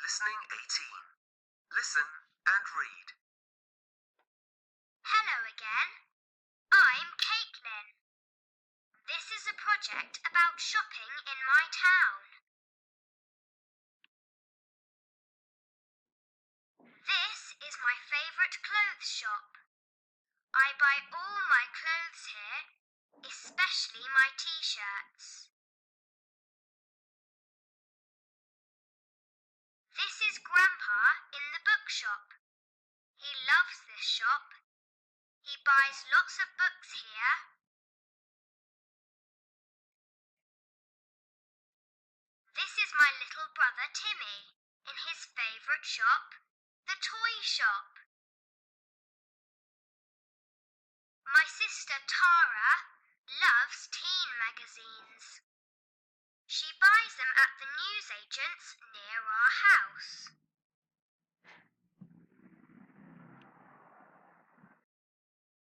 Listening 18. Listen and read. Hello again. I'm Caitlin. This is a project about shopping in my town. This is my favourite clothes shop. I buy all my clothes here, especially my t-shirts. This is Grandpa in the bookshop. He loves this shop. He buys lots of books here. This is my little brother Timmy in his favourite shop, the toy shop. My sister Tara loves teen magazines. She buys them at the newsagents near our house.